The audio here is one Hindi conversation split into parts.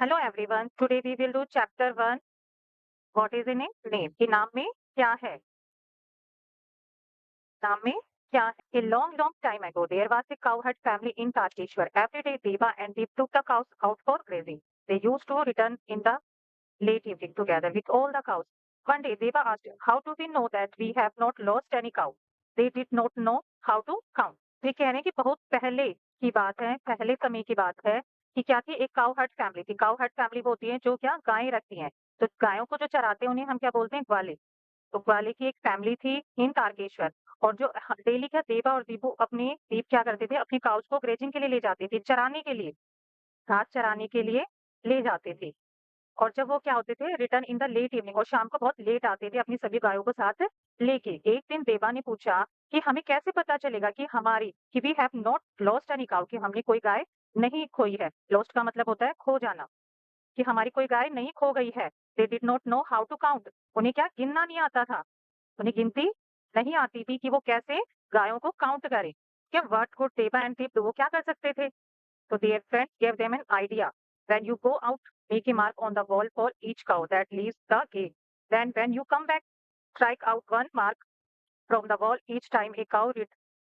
Hello everyone. Today we will do chapter 1. What is in it? Name. कि नाम में क्या है? नाम में क्या है? A long time ago, there was a cowherd family in Tarkeshwar. Every day, Deva and Deep took the cows out for grazing. They used to return in the late evening together with all the cows. One day, Deva asked, "How do we know that we have not lost any cow?" They did not know how to count. वे कह रहे हैं कि बहुत पहले की बात है, पहले समय की बात है कि क्या थी, एक काऊ हर्ड फैमिली थी। काऊ हर्ड फैमिली वो होती है जो क्या गायें रखती हैं। तो गायों को जो चराते हैं उन्हें हम क्या बोलते हैं? ग्वाले। तो ग्वाले की एक फैमिली थी इन तारकेश्वर। और जो डेली क्या देवा और दीपू दीप क्या करते थे, अपनी काउस को ग्रेजिंग के लिए ले जाते थे, चराने के लिए, घास चराने के लिए ले जाते थे। और जब वो क्या होते थे, return in the late evening, और शाम को बहुत लेट आते थे अपनी सभी गायों को साथ लेके। एक दिन देवा ने पूछा कि हमें कैसे पता चलेगा कि we have not lost any cow, कि हमने कोई गाय नहीं खोई है। लॉस्ट का मतलब होता है खो जाना, कि हमारी कोई गाय नहीं खो गई है। They did not know how to count, उन्हें क्या गिनना नहीं आता था, उन्हें गिनती नहीं आती थी कि वो कैसे गायों को काउंट करें। क्या व्हाट कुड देवा एंड दीप, तो वो क्या कर सकते थे? So their friends gave them an idea. When you go out, make a mark on the wall for each cow that leaves the gate. Then when you come back, strike out one mark from the wall each time a cow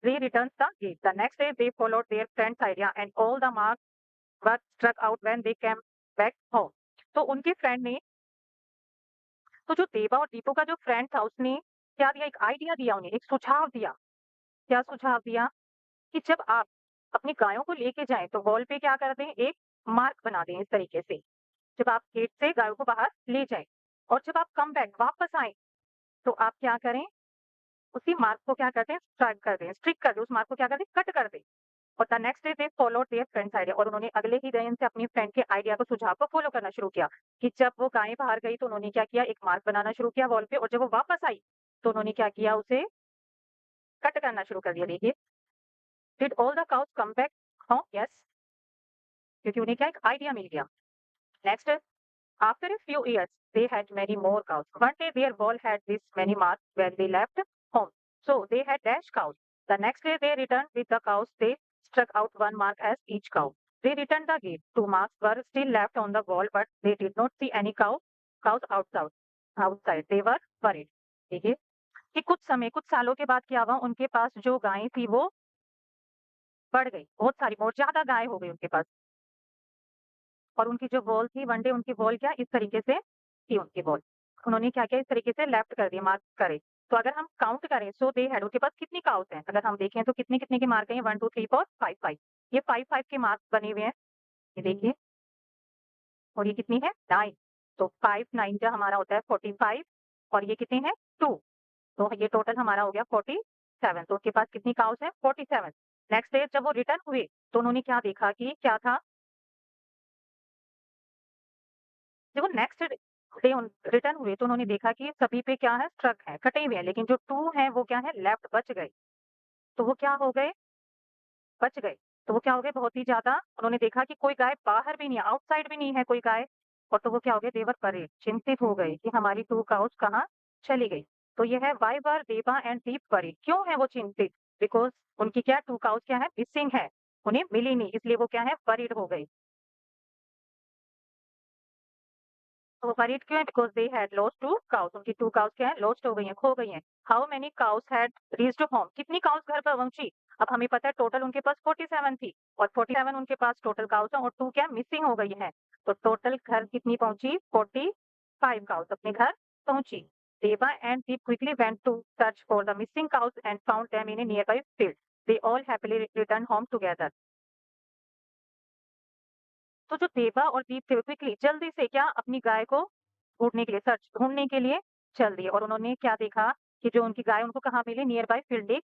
re-returns the gate. The next day they followed their friend's idea and all the marks were struck out when they came back home. तो उनके फ्रेंड ने, तो जो देवा और दीपू का जो फ्रेंड था उसने क्या दिया, एक आइडिया दिया, उन्हें एक सुझाव दिया। क्या सुझाव दिया? कि जब आप अपनी गायों को लेके जाएं तो वॉल पे क्या कर दें, एक मार्क बना दें इस तरीके से। जब आप गेट से गायों को बाहर ले जाएं और जब आप कम बैक वापस आए तो आप क्या करें, उसी मार्क को क्या करते हैं, स्ट्राइक कर दें, स्ट्रिक कर दें, उस मार्क को क्या कर दें, कट कर दें। और the next day they followed their friends idea, और उन्होंने अगले ही दिन से अपनी फ्रेंड के आइडिया को, सुझाव को फॉलो करना शुरू किया। कि जब वो गायें बाहर गई तो उन्होंने क्या किया, एक मार्क बनाना शुरू किया वॉल पे, और जब वो वापस आई तो उन्होंने क्या किया, उसे कट करना शुरू कर दिया। देखिए, did all the cows come back home? Yes, क्योंकि उन्हें क्या, एक आइडिया मिल गया। Next, after a few years, they had many more cows. One day their wall had this many marks when they left home. So they had dash cows. The next day they returned with the cows. They struck out one mark as each cow. They returned the gate. Two marks were still left on the wall, but they did not see any cows outside. Outside, they were worried. देखिए कि कुछ सालों के बाद क्या हुआ, उनके पास जो गायें थी वो बढ़ गई, बहुत सारी, बहुत ज्यादा गाय हो गई उनके पास। और उनकी जो बॉल थी, वन डे उनकी बॉल क्या इस तरीके से थी, उनकी बॉल उन्होंने क्या किया, इस तरीके से लेफ्ट कर दिया, मार्क करे। तो अगर हम काउंट करें, सो दे हैड, उनके पास कितनी काउस हैं, अगर हम देखें तो कितने कितने के मार्क हैं, 1 2 3 4 5 5, ये 5 5 के मार्क बने हुए हैं, ये देखिए। और ये कितनी है, 9। तो 5 9 का हमारा होता है 45, और ये कितने हैं, 2। तो ये टोटल हमारा हो गया 47। तो उनके पास कितनी काउस है, 47। नेक्स्ट डे जब वो रिटर्न हुए तो उन्होंने क्या देखा, कि क्या था, देखो नेक्स्ट डे रिटर्न हुए तो उन्होंने देखा कि सभी पे क्या है, स्ट्रक है, कटे हुए हैं, लेकिन जो 2 है वो क्या है, लेफ्ट, बच गए। तो वो क्या हो गए, बच गए। तो वो क्या हो गए, बहुत ही ज्यादा, उन्होंने देखा कि कोई गाय बाहर भी नहीं है, आउटसाइड भी नहीं है कोई गाय। और तो वो क्या हो गए, देवर परे चिंतित हो गए कि हमारी 2 काउस कहाँ चली गई। तो ये है वाई वर देवा एंड दीप परे, क्यों है वो चिंतित, बिकॉज उनकी क्या 2 काउस क्या है, मिसिंग है, उन्हें मिली नहीं, इसलिए वो क्या है, वरीड हो गई। तो वरीड क्यों है, because they had lost 2 cows, उनकी 2 काउस क्या है, लॉस्ट हो गई हैं, खो गई हैं। How many cows had reached home, कितनी काउस घर पर पहुंची? अब हमें पता है टोटल उनके पास 47 थी, और 47 उनके पास टोटल काउस है, और 2 क्या मिसिंग हो गई हैं। तो टोटल घर कितनी पहुंची, 45 काउस अपने घर पहुंची। Deva and Deep quickly went to search for the missing cows and found them in a nearby field. They all happily return home together. तो जो देवा और दीप थे क्विकली, जल्दी से क्या, अपनी गाय को ढूंढने के लिए, सर्च ढूंढने के लिए चल दिए। और उन्होंने क्या देखा कि जो उनकी गाय उनको कहाँ मिली, नियर बाय फील्ड, एक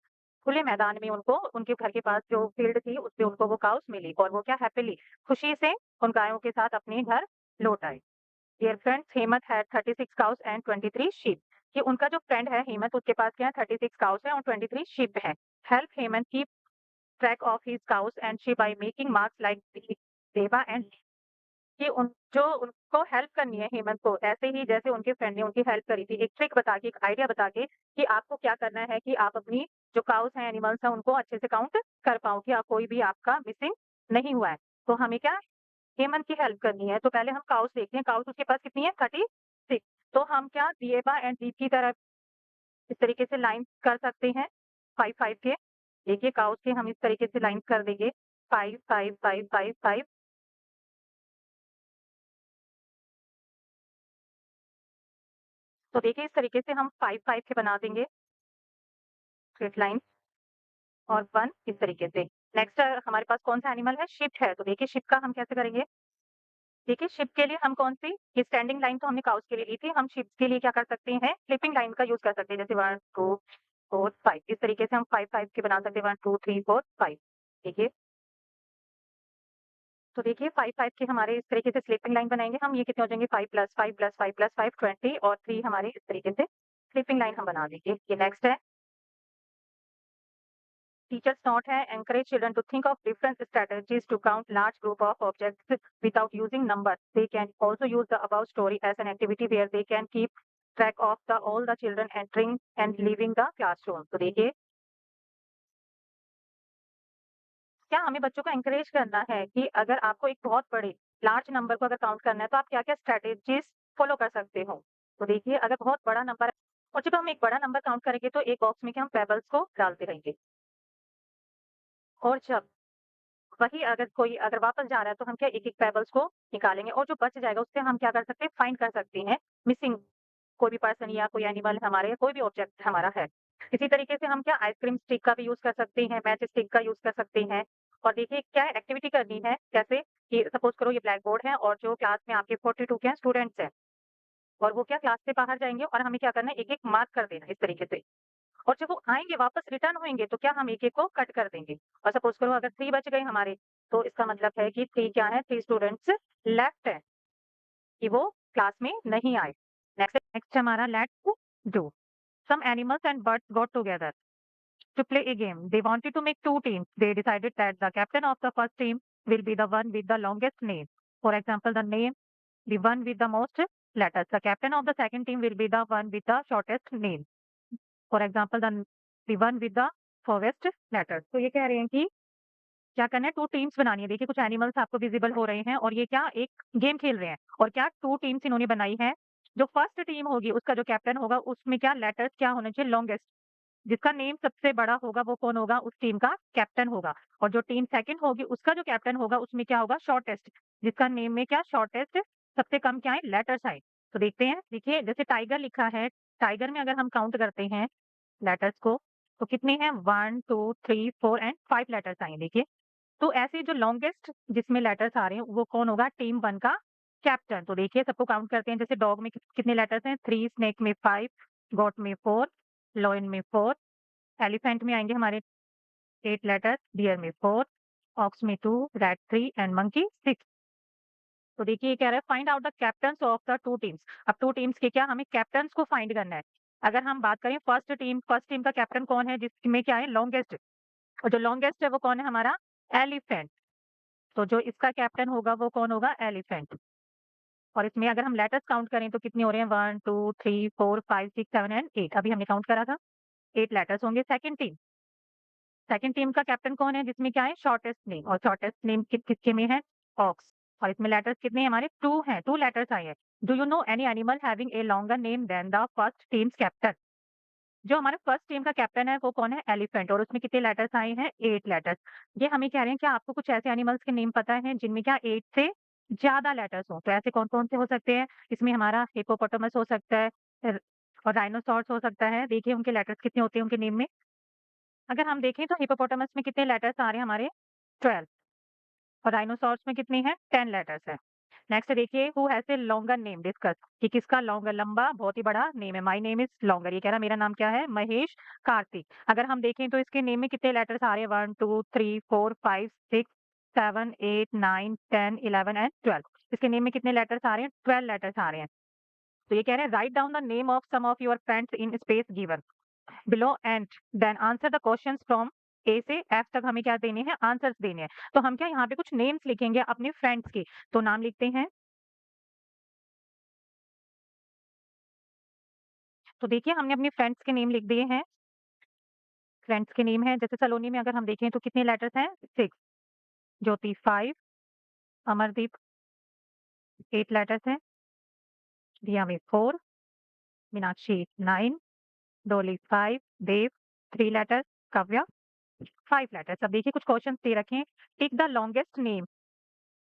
खुले मैदान में उनको, उनके घर के पास जो फील्ड थी उसपे उनको वो काउस मिली, और वो क्या हैप्पीली, खुशी से उन गायों के साथ अपने घर लौट आए। Dear friends, Hemant had 36 cows and 23 sheep, कि उनका जो फ्रेंड है हेमंत, उसके पास क्या है, 36 काउस है और 23 शीप है। Help Hemant keep track of his cows and sheep by making marks like देवा एंड, कि उन जो उनको हेल्प करनी है हेमंत को, ऐसे ही जैसे उनके फ्रेंड ने उनकी हेल्प करी थी, एक ट्रिक बता के, एक आइडिया बता के, कि आपको क्या करना है, कि आप अपनी जो काउस हैं, एनिमल्स हैं, उनको अच्छे से काउंट कर पाओ, कि आप कोई भी आपका मिसिंग नहीं हुआ है। तो हमें क्या हेमंत की हेल्प करनी है, तो पहले हम काउस देखते हैं, काउस उसके पास कितनी है 36। तो हम क्या दिएबा एंड दीप की तरह इस तरीके से लाइन कर सकते हैं 5-5 के। देखिए काउस के हम इस तरीके से लाइन कर देंगे 5-5-5-5-5। तो देखिए इस तरीके से हम 5-5 के बना देंगे स्ट्रेट लाइन और 1 इस तरीके से। नेक्स्ट हमारे पास कौन सा एनिमल है? शिप है। तो देखिए शिप का हम कैसे करेंगे? देखिए शिप के लिए हम कौन-सी ये स्टैंडिंग लाइन तो हमने काउस के लिए ली थी, हम शिप्स के लिए क्या कर सकते हैं? स्लीपिंग लाइन का यूज़ कर सकते हैं, जैसे 1, 2, 4, 5 इस तरीके से हम 5-5 के बना सकते हैं 1, 2, 3, 4, 5 देखिए। तो देखिए 5-5 के हमारे इस तरीके से स्लीपिंग लाइन बनाएँगे हम, ये कितने हो जाएँगे 5 + 5 + 5 + 5 20 और 3 हमारे इस तरीके से स्लीपिंग लाइन हम बना देंगे। ये नेक्स्ट है teachers note है encourage children to think of different strategies to count large group of objects without using numbers. They can also use the above story as an activity where they can keep track of all the children entering and leaving the classroom. तो देखिए क्या हमें बच्चों को एनकरेज करना है कि अगर आपको एक बहुत बड़े लार्ज नंबर को अगर काउंट करना है तो आप क्या-क्या स्ट्रैटेजीज फॉलो कर सकते हो। तो देखिए अगर बहुत बड़ा नंबर है और जब हम एक बड़ा नंबर काउंट करेंगे तो एक बॉक्स में क्या हम पेबल्स को डालते रहेंगे और जब वही अगर कोई अगर वापस जा रहा है तो हम क्या एक-एक पेबल्स को निकालेंगे और जो बच जाएगा उससे हम क्या कर सकते हैं फाइंड कर सकते हैं मिसिंग कोई भी पर्सन या कोई एनिमल हमारे या कोई भी ऑब्जेक्ट हमारा है। इसी तरीके से हम क्या आइसक्रीम स्टिक का भी यूज़ कर सकते हैं, मैच स्टिक का यूज़ कर सकते हैं और देखिए क्या एक्टिविटी करनी है जैसे कि सपोज़ करो ये ब्लैक बोर्ड है और जो क्लास में आपके 42 क्या स्टूडेंट्स हैं और वो क्या क्लास से बाहर जाएँगे और हमें क्या करना है एक-एक मार्क कर देना है इस तरीके से। और जब वो आएँगे वापस रिटर्न होएँगे तो क्या हम एक-एक को कट कर देंगे और सपोज़ करो अगर 3 बच गए हमारे, तो इसका मतलब है कि 3 क्या है 3 स्टूडेंट्स लेफ्ट हैं, कि वो क्लास में नहीं आए। नेक्स्ट हमारा let's do. Some animals and birds got together to play a game. They wanted to make two teams. They decided that the captain of the first team will be the one with the longest name. For example, the one with the most letters. The captain of the second team will be the one with the shortest name. For example, the one with the fewest letters. तो ये कह रहे हैं कि क्या करना है 2 टीम्स बनानी है। देखिए कुछ एनिमल्स आपको विज़िबल हो रहे हैं और ये क्या एक गेम खेल रहे हैं और क्या 2 टीम्स इन्होंने बनाई है। जो फर्स्ट टीम होगी उसका जो कैप्टन होगा उसमें क्या लेटर्स क्या होने चाहिए लॉन्गेस्ट। जिसका नेम सबसे बड़ा होगा वो कौन होगा? उस टीम का कैप्टन होगा और जो टीम सेकंड होगी उसका जो कैप्टन होगा उसमें क्या होगा? शॉर्टेस्ट जिसका नेम में क्या शॉर्टेस्ट सबसे कम क्या है? लेटर्स आए। तो देखते हैं, देखिए जैसे टाइगर लिखा है, टाइगर में अगर हम काउंट करते हैं लेटर्स को, तो कितने हैं 1, 2, 3, 4 एंड 5 लेटर्स आए देखिए। तो ऐसे जो लॉन्गेस्ट जिसमें लेटर्स आ रहे हैं वो कौन होगा? टीम 1 का कैप्टन। तो देखिए सबको काउंट करते हैं जैसे डॉग में कितने लेटर्स हैं 3, स्नेक में 5, गॉट में 4, लायन में 4, एलिफेंट में आएँगे हमारे 8 लेटर्स, डियर में 4, ऑक्स में 2, रैट 3 एंड मंकी 6। तो देखिए ये कह रहा है find out the captains of the 2 teams. अब 2 टीम्स के क्या हमें कैप्टन्स को फाइंड करना है। अगर हम बात करें फर्स्ट टीम का कैप्टन कौन है जिसमें क्या है लॉन्गेस्ट और जो लॉन्गेस्ट है वो कौन है हमारा एलिफेंट। तो जो इसका कैप्टन होगा वो कौन होगा? एलिफेंट। और इसमें अगर हम लेटर्स काउंट करें तो कितने हो रहे हैं 1, 2, 3, 4, 5, 6, 7 एंड 8 अभी हमने काउंट करा था। 8 लेटर्स होंगे सेकंड टीम का कैप्टन कौन है जिसमें क्या है शॉर्टेस्ट नेम और शॉर्टेस्ट नेम किसके में है? ऑक्स। और इसमें लेटर्स कितने हैं हमारे 2 हैं, 2 लेटर्स आए हैं। Do you know any animal having a longer name than the first team's captain? जो हमारा फर्स्ट टीम का कैप्टन है वो कौन है? एलिफेंट और उसमें कितने लेटर्स आए हैं? 8 लेटर्स। ये हमें कह रहे हैं क्या आपको कुछ ऐसे एनिमल्स के नेम पता है जिनमें क्या 8 से ज़्यादा लेटर्स हों? तो ऐसे कौन-कौन से हो सकते हैं? इसमें हमारा हिप्पोपोटामस हो सकता है और राइनोसॉर्स हो सकता है। देखिए उनके लेटर्स कितने होते हैं उनके नेम में? अगर हम देखें तो हिप्पोपोटामस में कितने लेटर्स आ रहे हैं हमारे 12 और राइनोसॉर्स में कितने हैं 10 लेटर्स हैं। नेक्स्ट देखिए who has a longer name discuss कि किसका लॉन्गर लंबा बहुत ही बड़ा नेम है। माय नेम इज़ लॉन्गर ये कह रहा है मेरा नाम क्या है? महेश कार्तिक। अगर हम देखें तो इसके नेम में कितने लेटर्स आ रहे हैं 1, 2, 3, 4, 5, 6, 7, 8, 9, 10, 11 एंड 12 इसके नेम में कितने लेटर्स आ रहे हैं? 12 लेटर्स आ रहे हैं। तो ये कह रहे हैं write down the name of some of your friends in space given below and then answer the questions from A से एफ तक हमें क्या देने हैं आंसर्स देने हैं। तो हम क्या यहाँ पे कुछ नेम्स लिखेंगे अपने फ्रेंड्स के। तो नाम लिखते हैं। तो देखिए हमने अपने फ्रेंड्स के नेम लिख दिए हैं। फ्रेंड्स के नेम है जैसे सलोनी में अगर हम देखें तो कितने लेटर्स हैं 6, ज्योति 5, अमरदीप 8 letters हैं, Diya में 4, Meenakshi 9, Dolly 5, Dev 3 letters, Kavya 5 letters। अब देखिए कुछ क्वेश्चंस दे रखे हैं, tick the longest name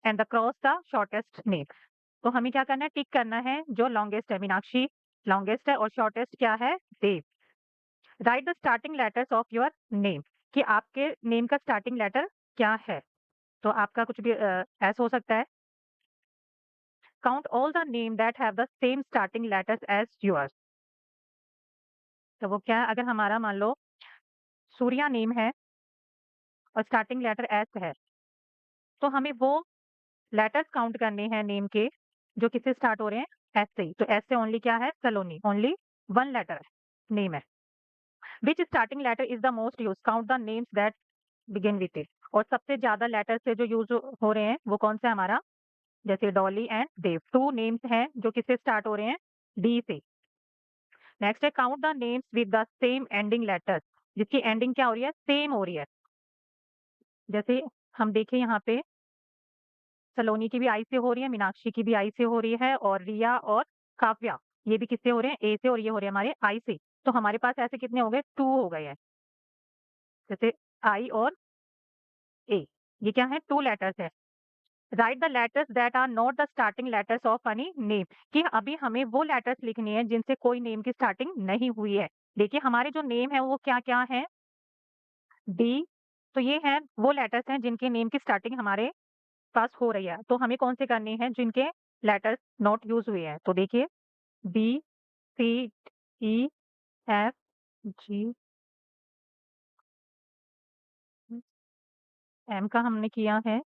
and the cross the shortest name. तो हमें क्या करना है, टिक करना है जो लॉन्गेस्ट है, मीनाक्षी लॉन्गेस्ट है और शॉर्टेस्ट क्या है, Dev. Write the starting letters of your name, कि आपके नेम का स्टार्टिंग लेटर क्या है। तो आपका कुछ भी ऐसा हो सकता है। Count all the name that have the same starting letters as yours. तो वो क्या है, अगर हमारा मान लो सूर्या नेम है और स्टार्टिंग लेटर एस है, तो हमें वो लेटर्स काउंट करने हैं नेम के जो किससे स्टार्ट हो रहे हैं, एस से ही। तो एस से ओनली क्या है, सलोनी, ओनली 1 लेटर नेम है। Which starting letter is the most use, count the names that begin with it. और सबसे ज्यादा लेटर से जो यूज हो रहे हैं वो कौन सा है हमारा, जैसे डॉली एंड देव, 2 नेम्स हैं जो किससे स्टार्ट हो रहे हैं, डी से। नेक्स्ट है count the names with the same ending letters, जिसकी एंडिंग क्या हो रही है, सेम हो रही है। जैसे हम देखें यहाँ पे सलोनी की भी आई से हो रही है, मीनाक्षी की भी आई से हो रही है, और रिया और काव्या ये भी किससे हो रहे हैं, ए से, और ये हो रहे हैं हमारे आई से। तो हमारे पास ऐसे कितने हो गए, 2 हो गए हैं। जैसे आई और ए, ये क्या है, 2 लेटर्स है। Write the letters that are not the starting letters of any name, कि अभी हमें वो लेटर्स लिखनी है जिनसे कोई नेम की स्टार्टिंग नहीं हुई है। देखिए हमारे जो नेम है वो क्या क्या है, डी। तो ये है वो लेटर्स हैं जिनके नेम की स्टार्टिंग हमारे पास हो रही है। तो हमें कौन से करने हैं, जिनके लेटर्स नॉट यूज हुए हैं। तो देखिए B, C, E, F, G, M का हमने किया है।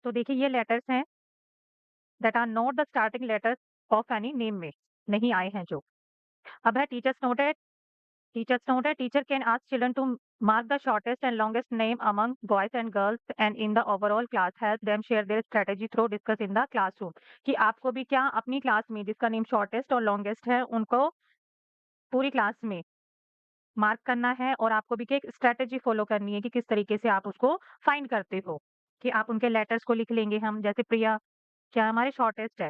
तो देखिए ये लेटर्स हैं that are not the starting letters of any name में नहीं आए हैं जो। अब है टीचर्स नोट है, टीचर्स नोट है, teacher can ask children to mark the shortest and longest name among boys and girls and in the overall class, help them share their strategy through discuss in the classroom। कि आपको भी क्या अपनी क्लास में जिसका नेम शॉर्टेस्ट और लॉन्गेस्ट है उनको पूरी क्लास में मार्क करना है, और आपको भी क्या एक स्ट्रेटेजी फॉलो करनी है कि किस तरीके से आप उसको फाइंड करते हो। कि आप उनके लेटर्स को लिख लेंगे हम, जैसे प्रिया क्या हमारे शॉर्टेस्ट है,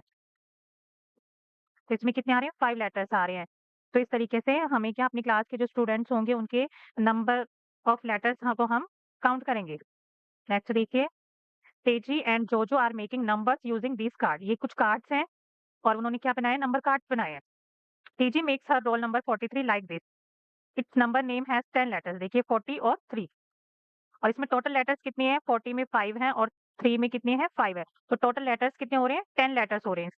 तो इसमें कितने आ रहे हैं, 5 लेटर्स आ रहे हैं। तो इस तरीके से हमें क्या अपनी क्लास के जो स्टूडेंट्स होंगे उनके नंबर ऑफ लेटर्स को हम काउंट करेंगे। नेक्स्ट देखिए, Teji and Jojo are making numbers using this card. ये कुछ कार्ड्स हैं और उन्होंने क्या बनाया, नंबर कार्ड बनाए हैं। तेजी makes her roll number 43 like this, its number name has 10 letters. देखिए 40 और 3, और इसमें टोटल लेटर्स कितने हैं, 40 में 5 हैं और 3 में कितने हैं, 5 है। तो टोटल लेटर्स कितने हो रहे हैं, 10 लेटर्स हो रहे हैं।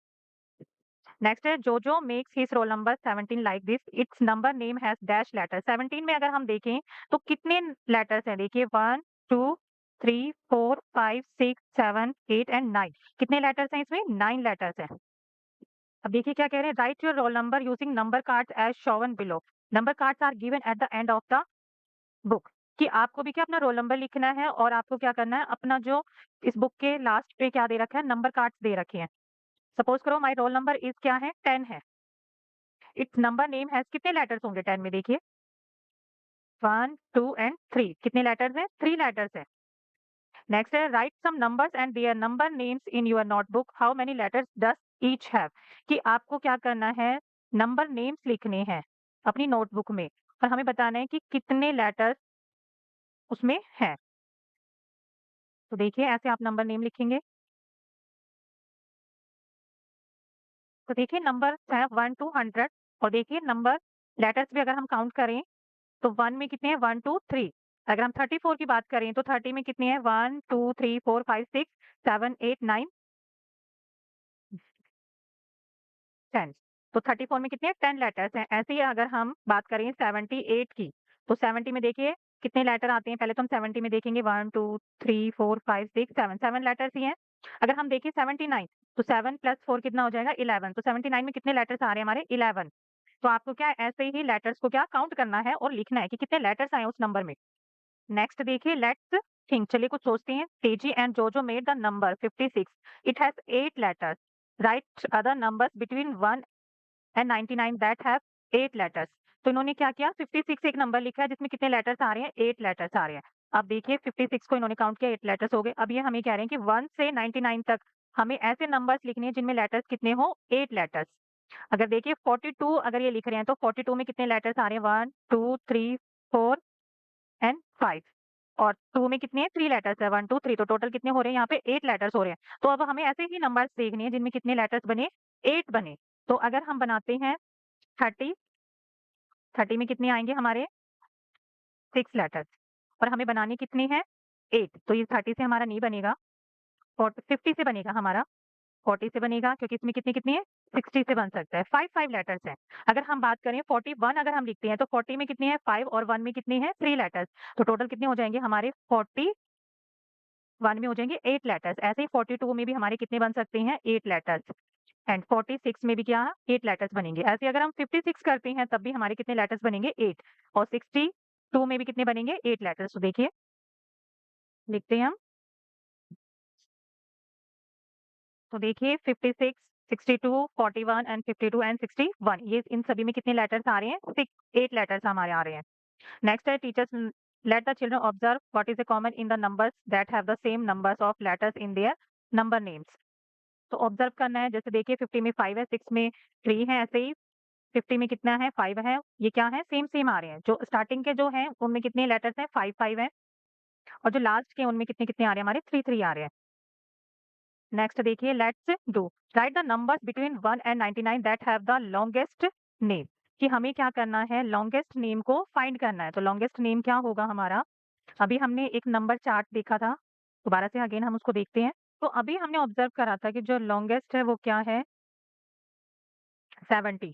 नेक्स्ट है Jojo makes his roll number 17 like this, its number name has dash letter. 17 में अगर हम देखें तो कितने लेटर्स हैं, देखिए 1 2 3 4 5 6 7 8 एंड 9। कितने लेटर्स हैं इसमें, 9 लेटर्स हैं। अब देखिए क्या कह रहे हैं, write your roll number using number cards as shown below. Number cards are given at the end of the book. कि आपको भी क्या अपना रोल नंबर लिखना है, और आपको क्या करना है, अपना जो इस बुक के लास्ट पे क्या दे रखा है, नंबर कार्ड्स दे रखे हैं। सपोज करो माय रोल नंबर इज क्या है, 10 है। इट्स नंबर नेम हैज कितने लेटर्स होंगे 10 में, देखिए 1 2 एंड 3। कितने लेटर्स हैं, 3 लेटर्स हैं। नेक्स्ट है write some numbers and their number names in your notebook, how many letters does each have. कि आपको क्या करना है, नंबर नेम्स लिखने हैं अपनी नोटबुक में, और हमें बताना है कि कितने लेटर्स उसमें हैं। तो देखिए ऐसे आप नंबर नेम लिखेंगे। तो देखिए नंबर है 1 टू 100, और देखिए नंबर लेटर्स भी अगर हम काउंट करें तो 1 में कितने हैं, 1 2 3। अगर हम 34 की बात करें तो 30 में कितने हैं, 1 2 3 4 5 6 7 8 9 10। तो 34 में कितने हैं, 10 लेटर्स हैं। ऐसे ही अगर हम बात करें 78 की, तो 70 में देखिए कितने लेटर आते हैं। पहले तो हम 70 में देखेंगे 1 2 3 4 5 6 7, 7 लेटर्स ही हैं। अगर हम देखें 79, तो 7 प्लस 4 कितना हो जाएगा, 11। तो 79 में कितने लेटर्स आ रहे हैं हमारे, 11। तो आपको क्या है, ऐसे ही लेटर्स को क्या काउंट करना है और लिखना है कि कितने लेटर्स आए उस नंबर में। नेक्स्ट देखिए लेट्स थिंक, चलिए कुछ सोचते हैं। तेजी एंड जोजो made the number 56, it has 8 letters. Right other numbers between 1 and 99 that have 8 letters. तो इन्होंने क्या किया, 56 एक नंबर लिखा है जिसमें कितने लेटर्स आ रहे हैं, 8 लेटर्स आ रहे हैं। अब देखिए 56 को इन्होंने काउंट किया, 8 लेटर्स हो गए। अब ये हमें कह रहे हैं कि 1 से 99 तक हमें ऐसे नंबर्स लिखने हैं जिनमें लेटर्स कितने हो, 8 लेटर्स। अगर देखिए 42 अगर ये लिख रहे हैं तो 42 में कितने लेटर्स आ रहे हैं, 1, 2, 3, 4 एंड 5 और 2 में कितने हैं, 3 लेटर्स है, 1, 2, 3 तो टोटल कितने हो रहे हैं यहाँ पे 8 लेटर्स हो रहे हैं। तो अब हमें ऐसे ही नंबर्स देखने हैं जिनमें कितने लेटर्स बने, 8 बने। तो अगर हम बनाते हैं 30, 30 में कितने आएँगे हमारे 6 लेटर्स और हमें बनाने कितने हैं 8 तो ये 30 से हमारा नहीं बनेगा, 50 से बनेगा हमारा, 40 से बनेगा क्योंकि इसमें कितनी-कितनी है 60 से बन सकता है, 5 लेटर्स हैं। अगर हम बात करें 41 अगर हम लिखते हैं तो 40 में कितने हैं 5 और 1 में कितने हैं 3 लेटर्स, तो टोटल कितने हो जाएँगे हमारे 41 में हो जाएँगे 8 लेटर्स। ऐसे ही 42 में भी हमारे कितने बन सकते हैं 8 लेटर्स एंड 46 में भी क्या 8 लेटर्स बनेंगे। ऐसे अगर हम 56 करते हैं तब भी हमारे कितने लेटर्स बनेंगे 8 और 62 में भी कितने बनेंगे 8 लेटर्स। तो देखिए लिखते हैं हम, तो देखिए 56, 62, 41 एंड 52 एंड 61 ये इन सभी में कितने लेटर्स आ रहे हैं 8 लेटर्स हमारे आ रहे हैं। नेक्स्ट है teachers let the children observe what is the common in the numbers that have the same numbers of letters in their number names। तो ऑब्जर्व करना है, जैसे देखिए 50 में 5 है, 6 में 3 है, ऐसे ही 50 में कितना है 5 है, ये क्या है सेम सेम आ रहे हैं। जो स्टार्टिंग के जो हैं उनमें कितने लेटर्स हैं 5 5 हैं और जो लास्ट के उनमें कितने कितने आ रहे हैं हमारे 3 3 आ रहे हैं। नेक्स्ट देखिए let's do right the numbers between 1 and 99 that have the longest name, कि हमें क्या करना है लॉन्गेस्ट नेम को फाइंड करना है। तो लॉन्गेस्ट नेम क्या होगा हमारा, अभी हमने एक नंबर चार्ट देखा था, दोबारा से अगेन हम उसको देखते हैं। तो अभी हमने ऑब्जर्व करा था कि जो लॉन्गेस्ट है वो क्या है 70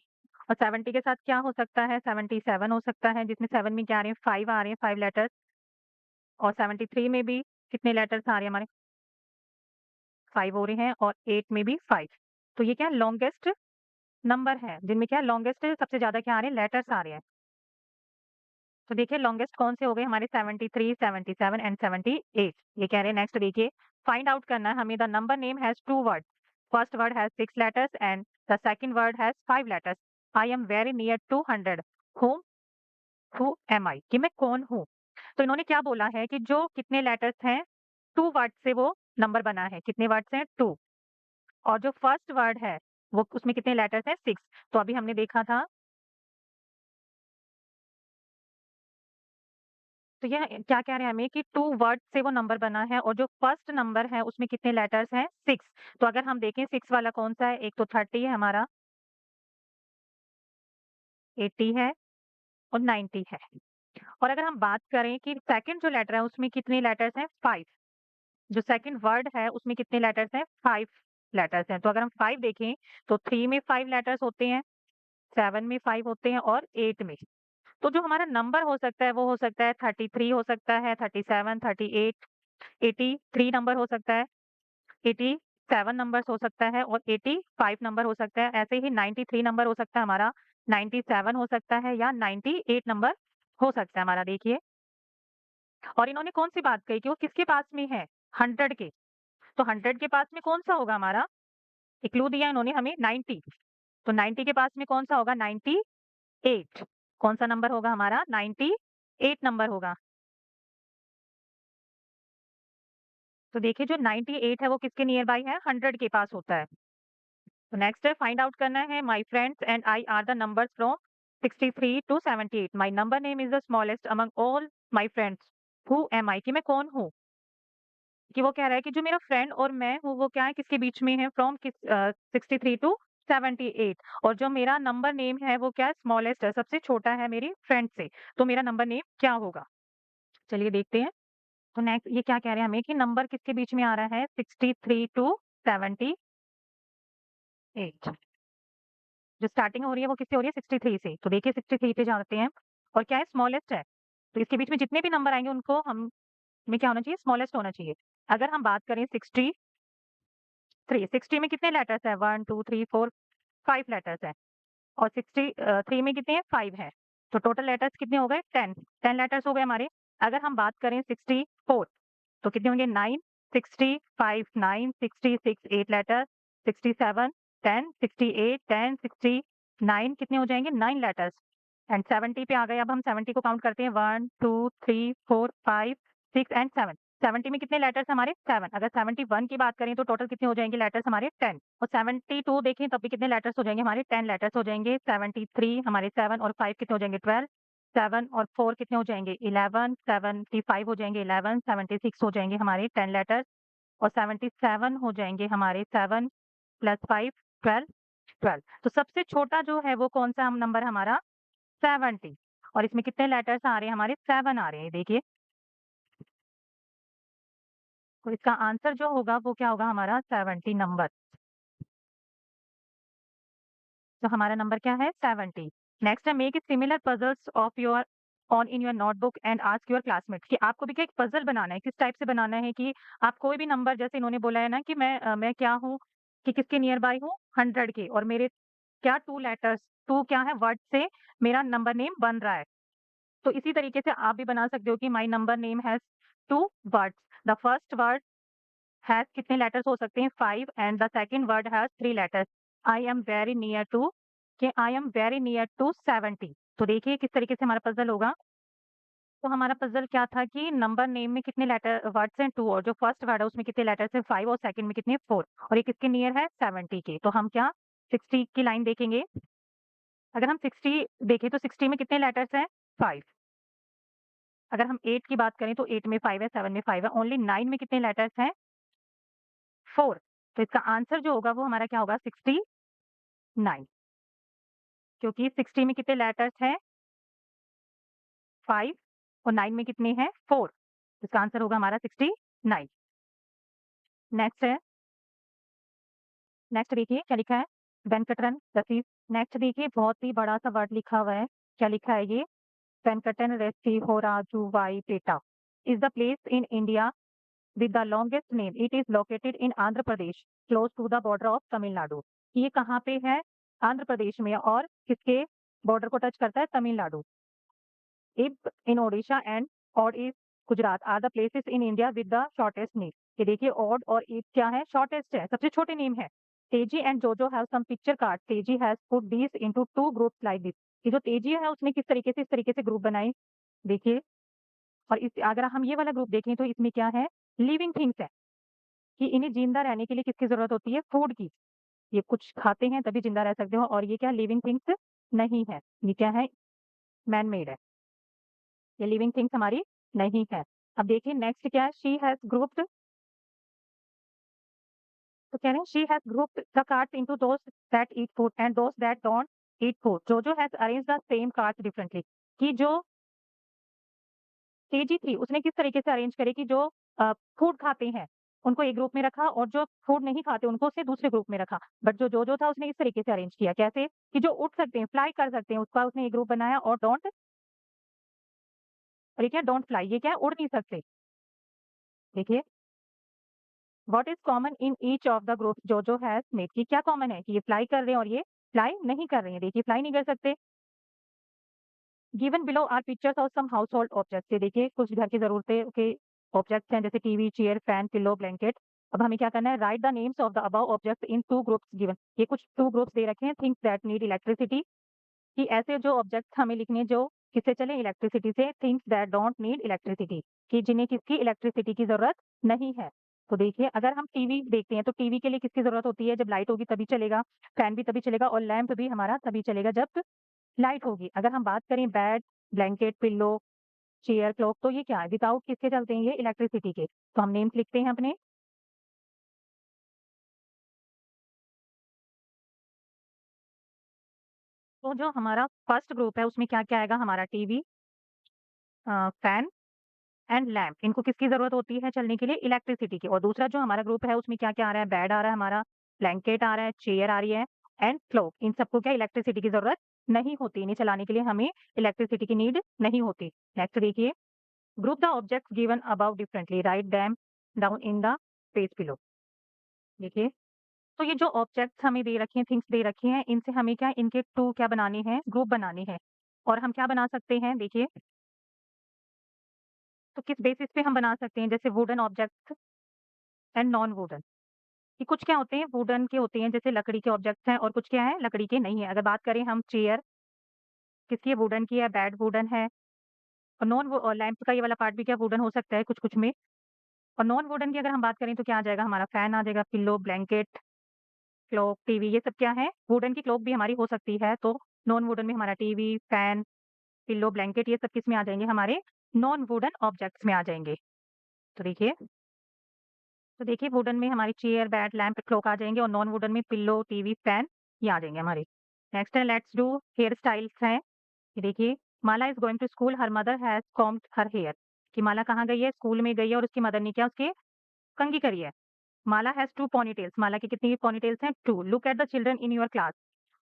और 70 के साथ क्या हो सकता है 77 हो सकता है, जिसमें 7 में क्या आ रहे हैं 5 आ रहे हैं 5 लेटर्स और 73 में भी कितने लेटर्स आ रहे हैं हमारे 5 हो रहे हैं और 8 में भी 5। तो ये क्या लॉन्गेस्ट नंबर है जिनमें क्या लॉन्गेस्ट सबसे ज्यादा क्या आ रहे हैं लेटर्स आ रहे हैं। तो देखिए लॉन्गेस्ट कौन से हो गए हमारे 73, 77 एंड 78। ये कह रहे हैं नेक्स्ट देखिए फाइंड आउट करना है हमें the number name has two word, first word has 6 letters and the second word has 5 letters. I am very near to 100 home who am I, कि मैं कौन हूँ। तो इन्होंने क्या बोला है कि जो कितने लेटर्स हैं 2 वर्ड से वो नंबर बना है, कितने वर्ड्स हैं 2 और जो फर्स्ट वर्ड है वो उसमें कितने लेटर्स हैं 6। तो अभी हमने देखा था, तो यह क्या कह रहे हैं हमें कि 2 वर्ड से वो नंबर बना है और जो फर्स्ट नंबर है उसमें कितने लेटर्स हैं 6। तो अगर हम देखें 6 वाला कौन-सा है, एक तो 30 है हमारा, 80 है और 90 है। और अगर हम बात करें कि सेकंड जो लेटर है उसमें कितने लेटर्स हैं 5, जो सेकंड वर्ड है उसमें कितने लेटर्स हैं 5 लेटर्स हैं। तो अगर हम 5 देखें तो 3 में 5 लेटर्स होते हैं, 7 में 5 होते हैं और 8 में। तो जो हमारा नंबर हो सकता है वो हो सकता है 33 हो सकता है, 37, 38, 83 नंबर हो सकता है, 87 नंबर्स हो सकता है और 85 नंबर हो सकता है। ऐसे ही 93 नंबर हो सकता है हमारा, 97 हो सकता है या 98 नंबर हो सकता है हमारा देखिए। और इन्होंने कौन-सी बात कही कि वो किसके पास में है? 100 के। तो 100 के पास में कौन-सा होगा हमारा? एक क्लू दिया इन्होंने हमें 90। तो 90 के पास में कौन-सा होगा? 98। कौन-सा नंबर होगा हमारा? 98 नंबर होगा। तो देखिए जो 98 है वो किसके नियर बाय है? 100 के पास होता है। तो नेक्स्ट है फाइंड आउट करना है my friends and I are the numbers from 63 to 78। My number name is the smallest among all my friends who am I, कि मैं कौन हूँ। कि वो कह रहा है कि जो मेरा फ्रेंड और मैं हूँ वो क्या है किसके बीच में है फ्रॉम 63 टू 78 और जो मेरा नंबर नेम है वो क्या है स्मॉलेस्ट है, सबसे छोटा है मेरी फ्रेंड से। तो मेरा नंबर नेम क्या होगा, चलिए देखते हैं। तो नेक्स्ट ये क्या कह रहे हैं हमें कि नंबर किसके बीच में आ रहा है 63 टू 78। जो स्टार्टिंग हो रही है वो किससे हो रही है 63 से। तो देखिए 63 पे जाते हैं और क्या है स्मॉलेस्ट है। तो इसके बीच में जितने भी नंबर आएँगे उनको हमें क्या होना चाहिए स्मॉलेस्ट होना चाहिए। अगर हम बात करें 63, 60 में कितने लेटर्स हैं 1 2 3 4 5 लेटर्स हैं और 3 में कितने हैं 5 हैं। तो टोटल लेटर्स कितने हो गए 10 10 लेटर्स हो गए हमारे। अगर हम बात करें 64 तो कितने होंगे 9 60 5 9 66 8 लेटर 67 10 68 10 69 कितने हो जाएंगे 9 लेटर्स एंड 70 पे आ गए। अब हम 70 को काउंट करते हैं 1 2 3 4 5 6 एंड 7। 70 में कितने लेटर्स हमारे 7। अगर 71 की बात करें तो टोटल कितने हो जाएंगे लेटर्स हमारे 10। और 72 देखें तब भी कितने लेटर्स हो जाएंगे हमारे 10 लेटर्स हो जाएंगे। 73 हमारे 7 और 5 कितने हो जाएंगे 12। 7 और 4 कितने हो जाएंगे 11। 75 हो जाएंगे 11। 76 हो जाएंगे हमारे 10 लेटर्स। और 77 हो जाएंगे हमारे 7 प्लस 5 12। 12 तो सबसे छोटा जो है वो कौन सा नंबर हमारा 70। और इसमें कितने लेटर्स आ रहे हैं हमारे 7 आ रहे हैं देखिए। तो इसका आंसर जो होगा वो क्या होगा हमारा 70 नंबर। तो हमारा नंबर क्या है 70। नेक्स्ट है make similar puzzles of your on in your notebook and ask your classmate कि आपको भी क्या एक पजल बनाना है। किस टाइप से बनाना है कि आप कोई भी नंबर जैसे इन्होंने बोला है ना कि मैं क्या हूँ कि किसके नियर बाय हूँ 100 के और मेरे क्या 2 लेटर्स 2 क्या है वर्ड से मेरा नंबर नेम बन रहा है। तो इसी तरीके से आप भी बना सकते हो कि my number name has 2 words. The first word has कितने लेटर्स हो सकते हैं 5 and the second word has 3 letters. I am very near to कि I am very near to 70। तो देखिए किस तरीके से हमारा पज़ल होगा। तो हमारा पज़ल क्या था कि नंबर नेम में कितने लेटर वर्ड्स हैं 2 और जो फर्स्ट वर्ड है उसमें कितने लेटर्स हैं 5 और सेकंड में कितने 4 और ये किसके नियर है 70 के। तो हम क्या 60 की लाइन देखेंगे। अगर हम 60 देखें तो 60 में कितने लेटर्स हैं 5। अगर हम 8 की बात करें तो 8 में 5 है 7 में 5 है। ओनली 9 में कितने लेटर्स हैं 4। तो इसका आंसर जो होगा वो हमारा क्या होगा 69 क्योंकि 60 में कितने लेटर्स हैं 5 और 9 में कितने हैं 4। इसका आंसर होगा हमारा 69। नेक्स्ट है नेक्स्ट देखिए क्या लिखा है वेंकटरन रसीद। नेक्स्ट देखिए बहुत ही बड़ा सा वर्ड लिखा हुआ है। क्या लिखा है ये Venkatanarasimharajuvaripeta is the place in India with the longest name. It is located in Andhra Pradesh, close to the border of Tamil Nadu. ये कहाँ पे है आंध्र प्रदेश में और किसके बॉर्डर को टच करता है तमिलनाडु। इब इन Odisha and odd is Gujarat are the places in India with the shortest name. ये देखिए ऑड और इब क्या है शॉर्टेस्ट है सबसे छोटे नेम है। Teji and Jojo have some picture card Teji has put these into 2 groups like this. ये जो तेजी है उसने किस तरीके से इस तरीके से ग्रुप बनाए देखिए। और इस अगर हम ये वाला ग्रुप देखें तो इसमें क्या है लिविंग थिंग्स है कि इन्हें जिंदा रहने के लिए किसकी जरूरत होती है फूड की। ये कुछ खाते हैं तभी जिंदा रह सकते हो और ये क्या लिविंग थिंग्स नहीं है। ये क्या है मैन मेड है। ये लिविंग थिंग्स हमारी नहीं है। अब देखिए नेक्स्ट क्या है शी हैज ग्रुप्ड। तो कह रहे हैं she has grouped the cards into those that eat food and those that don't eat food. Jo has arranged the same cards differently कि जो तेजी थी उसने किस तरीके से अरेंज करे कि जो फूड खाते हैं उनको एक ग्रुप में रखा और जो फूड नहीं खाते उनको उसने दूसरे ग्रुप में रखा। बट जो था उसने इस तरीके से अरेंज किया कैसे कि जो उड़ सकते हैं फ्लाई कर सकते हैं उसका उसने एक ग्रुप बनाया और डोंट और ये क्या डोंट फ्लाई ये क्या है उड़ नहीं सकते। देखिए what is common in each of the group जो हैज मेड की क्या कॉमन है कि ये फ्लाई कर रहे हैं और ये फ्लाई नहीं कर रहे हैं। देखिए फ्लाई नहीं कर सकते। Given below are pictures of some household object. ये देखिए कुछ घर की जरूरतें के ऑब्जेक्ट्स हैं जैसे TV chair fan pillow blanket. अब हमें क्या करना है write the names of the above objects in 2 groups given. ये कुछ 2 ग्रुप्स दे रखे हैं थिंग्स दैट नीड इलेक्ट्रिसिटी कि ऐसे जो ऑब्जेक्ट्स हमें लिखने हैं जो किससे चले इलेक्ट्रिसिटी से। Things that don't need electricity कि जिन्हें किसकी इलेक्ट्रिसिटी की जरूरत नहीं है। तो देखिए अगर हम टीवी देखते हैं तो टीवी के लिए किसकी जरूरत होती है जब लाइट होगी तभी चलेगा। फैन भी तभी चलेगा और लैंप भी हमारा तभी चलेगा जब लाइट होगी। अगर हम बात करें bed blanket pillow chair clock तो ये क्या है विदाउट किसके चलते हैं ये इलेक्ट्रिसिटी के। तो हम नेम्स लिखते हैं अपने। तो जो हमारा फर्स्ट ग्रुप है उसमें क्या क्या आएगा हमारा टीवी फैन एंड लैम्प इनको किसकी जरूरत होती है चलने के लिए इलेक्ट्रिसिटी की। और दूसरा जो हमारा ग्रुप है उसमें क्या क्या आ रहा है बेड आ रहा है हमारा ब्लैंकेट आ रहा है चेयर आ रही है एंड क्लॉक इन सबको क्या इलेक्ट्रिसिटी की जरूरत नहीं होती। इन्हें चलाने के लिए हमें इलेक्ट्रिसिटी की नीड नहीं होती। नेक्स्ट देखिए group the objects given about differently write them down in the page below. देखिए तो ये जो ऑब्जेक्ट्स हमें दे रखे हैं थिंग्स दे रखी हैं इनसे हमें क्या इनके 2 क्या बनाने हैं ग्रुप बनाने हैं। और हम क्या बना सकते हैं देखिए तो किस बेसिस पे हम बना सकते हैं जैसे wooden objects and non wooden कि कुछ क्या होते हैं वुडन के होते हैं जैसे लकड़ी के ऑब्जेक्ट्स हैं और कुछ क्या है लकड़ी के नहीं है। अगर बात करें हम चेयर किसकी है वुडन की है बेड वुडन है और और लैंप का ये वाला पार्ट भी क्या वुडन हो सकता है कुछ-कुछ में। और नॉन वुडन की अगर हम बात करें तो क्या आ जाएगा हमारा फैन आ जाएगा, पिल्लो, ब्लैंकेट, क्लॉक, टीवी ये सब क्या है? वुडन की क्लॉक भी हमारी हो सकती है, तो नॉन वुडन में हमारा टीवी, फैन, पिल्लो, ब्लैंकेट ये सब किसमें आ जाएँगे हमारे नॉन वुडन ऑब्जेक्ट्स में आ जाएँगे। तो देखिए वुडन में हमारी चेयर, बेड, लैंप, क्लॉक आ जाएँगे और नॉन वुडन में पिल्लो, टीवी, फैन ये आ जाएँगे हमारे। नेक्स्ट है लेट्स डू हेयर स्टाइल्स है। ये देखिए Mala is going to school her mother has combed her hair कि माला कहाँ गई है? स्कूल में गई है और उसकी मदर ने क्या उसके कंघी करी है। माला हैज़ 2 पोनीटेल्स माला की कितनी पोनीटेल्स हैं? 2 look at the children in your class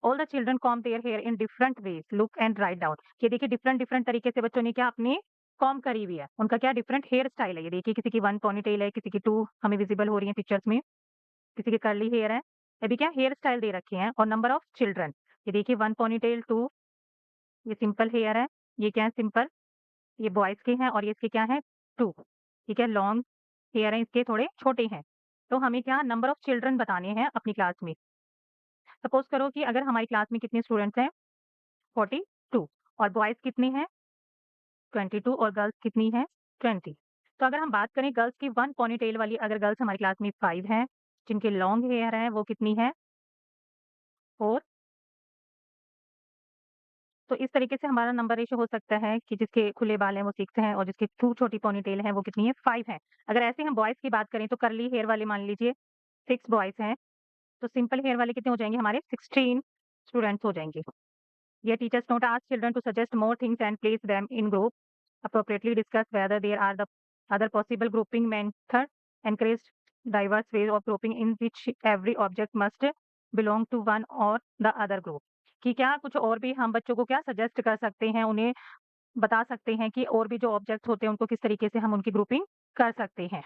all the children comb their hair in different ways look and write down. ये देखिए डिफरेंट डिफरेंट तरीके से बच्चों ने क्या अपनी कॉम्ब करी हुई है। उनका क्या डिफरेंट हेयर स्टाइल है। ये देखिए किसी की 1 पोनीटेल है, किसी की 2 हमें विजिबल हो रही है पिक्चर्स में, किसी के कर्ली हेयर है। अभी क्या हेयर स्टाइल दे रखे हैं और नंबर ऑफ चिल्ड्रन। ये देखिए 1 पोनीटेल 2 ये सिंपल हेयर है। ये क्या है सिंपल, ये बॉयज़ के हैं और ये इसके क्या है 2 ठीक है, लॉन्ग हेयर हैं इसके थोड़े छोटे हैं। तो हमें क्या नंबर ऑफ चिल्ड्रन बताने हैं अपनी क्लास में। सपोज़ करो कि अगर हमारी क्लास में कितने स्टूडेंट्स हैं 42 और बॉयज़ कितने हैं 22 और गर्ल्स कितनी हैं 20। तो अगर हम बात करें गर्ल्स की 1 पोनीटेल वाली अगर गर्ल्स हमारी क्लास में 5 हैं, जिनके लॉन्ग हेयर हैं वो कितनी है 4। तो इस तरीके से हमारा नंबर रेशियो हो सकता है कि जिसके खुले बाल हैं वो 6 हैं और जिसकी 2 छोटी पोनीटेल है वो कितनी है 5 हैं। अगर ऐसे हम बॉयज़ की बात करें तो कर्ली हेयर वाले मान लीजिए 6 बॉयज़ हैं, तो सिंपल हेयर वाले कितने हो जाएँगे हमारे 16 स्टूडेंट्स हो जाएँगे। ये teachers note ask children to suggest more things and place them in group appropriately discuss whether there are the other possible grouping method encourage diverse ways of grouping in which every object must belong to one or the other group कि क्या कुछ और भी हम बच्चों को क्या सजेस्ट कर सकते हैं, उन्हें बता सकते हैं कि और भी जो ऑब्जेक्ट्स होते हैं उनको किस तरीके से हम उनकी ग्रुपिंग कर सकते हैं।